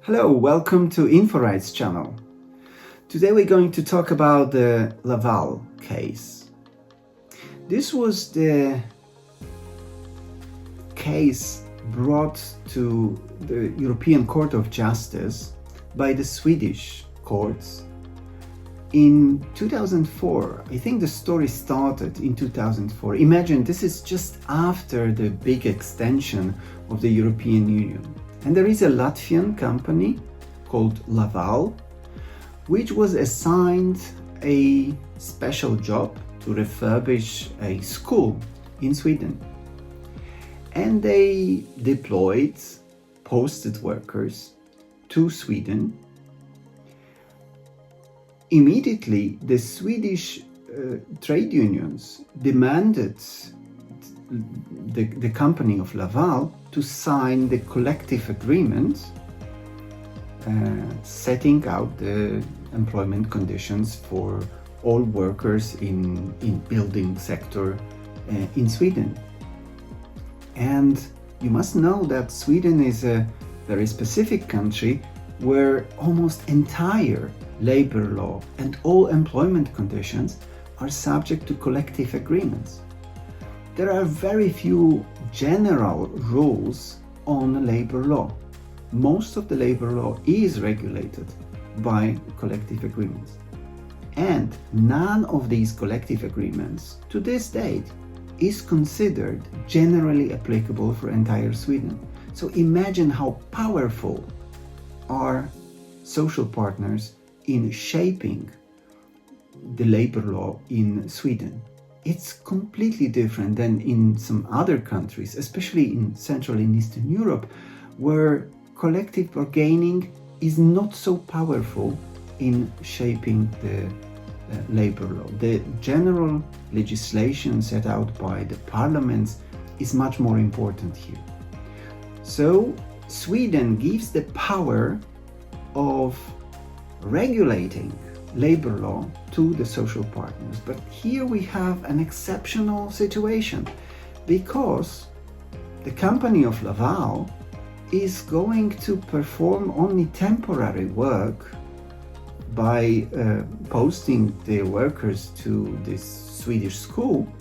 Hello, welcome to InfoRights channel. Today we're going to talk about the Laval case. This was the case brought to the European Court of Justice by the Swedish courts in 2004. I think the story started in 2004. Imagine this is just after the big extension of the European Union. And there is a Latvian company called Laval, which was assigned a special job to refurbish a school in Sweden. And they deployed posted workers to Sweden. Immediately, the Swedish trade unions demanded the company of Laval to sign the collective agreement setting out the employment conditions for all workers in building sector in Sweden. And you must know that Sweden is a very specific country where almost entire labor law and all employment conditions are subject to collective agreements. There are very few general rules on labor law. Most of the labor law is regulated by collective agreements. And none of these collective agreements to this date is considered generally applicable for entire Sweden. So imagine how powerful are social partners in shaping the labor law in Sweden. It's completely different than in some other countries, especially in Central and Eastern Europe, where collective bargaining is not so powerful in shaping the labor law. The general legislation set out by the parliaments is much more important here. So Sweden gives the power of regulating labor law to the social partners. But here we have an exceptional situation because the company of Laval is going to perform only temporary work by posting their workers to this Swedish school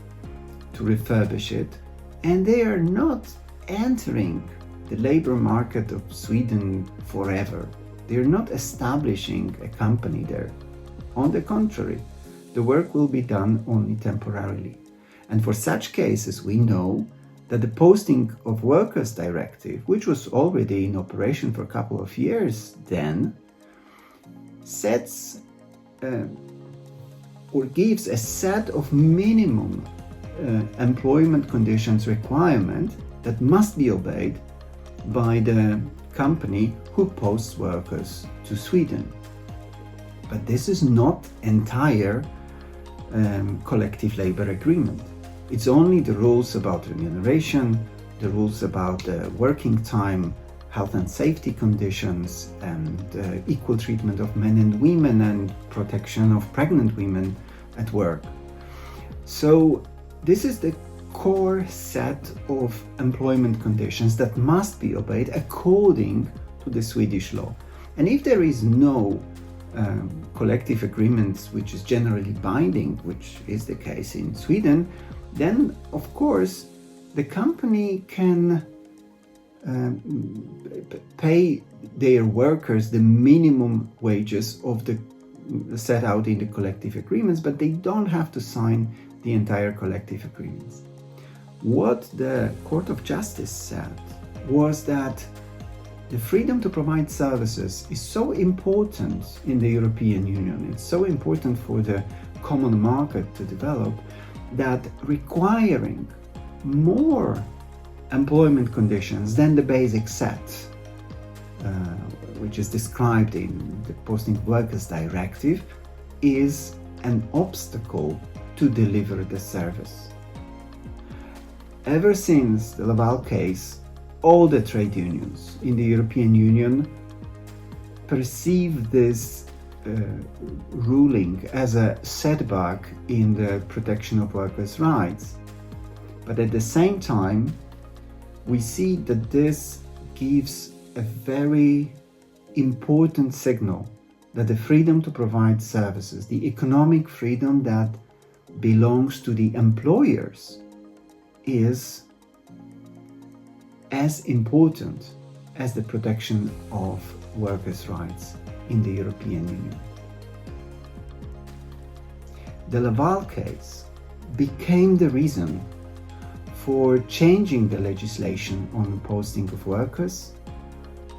to refurbish it, and they are not entering the labor market of Sweden forever. They're not establishing a company there. On the contrary, the work will be done only temporarily. And for such cases, we know that the Posting of Workers Directive, which was already in operation for a couple of years then, sets or gives a set of minimum employment conditions requirement that must be obeyed by the company who posts workers to Sweden. But this is not entire collective labor agreement. It's only the rules about remuneration, the rules about working time, health and safety conditions, and equal treatment of men and women, and protection of pregnant women at work. So this is the core set of employment conditions that must be obeyed according to the Swedish law. And if there is no collective agreements which is generally binding, which is the case in Sweden, then of course the company can pay their workers the minimum wages of the set out in the collective agreements, but they don't have to sign the entire collective agreements. What the Court of Justice said was that the freedom to provide services is so important in the European Union, it's so important for the common market to develop, that requiring more employment conditions than the basic set, which is described in the Posting of Workers Directive, is an obstacle to deliver the service. Ever since the Laval case, all the trade unions in the European Union perceive this ruling as a setback in the protection of workers' rights. But at the same time, we see that this gives a very important signal that the freedom to provide services, the economic freedom that belongs to the employers, is as important as the protection of workers' rights in the European Union. The Laval case became the reason for changing the legislation on posting of workers,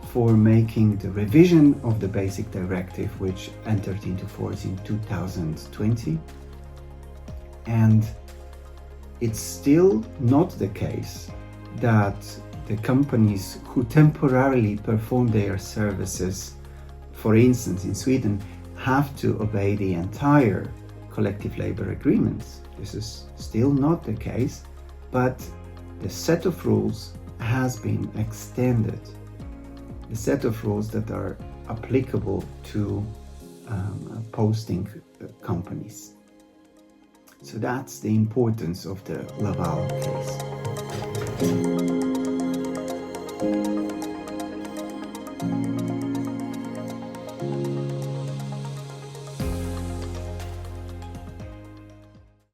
for making the revision of the Basic Directive, which entered into force in 2020. And it's still not the case that the companies who temporarily perform their services, for instance in Sweden, have to obey the entire collective labor agreements. This is still not the case, but the set of rules has been extended. The set of rules that are applicable to posting companies. So that's the importance of the Laval case.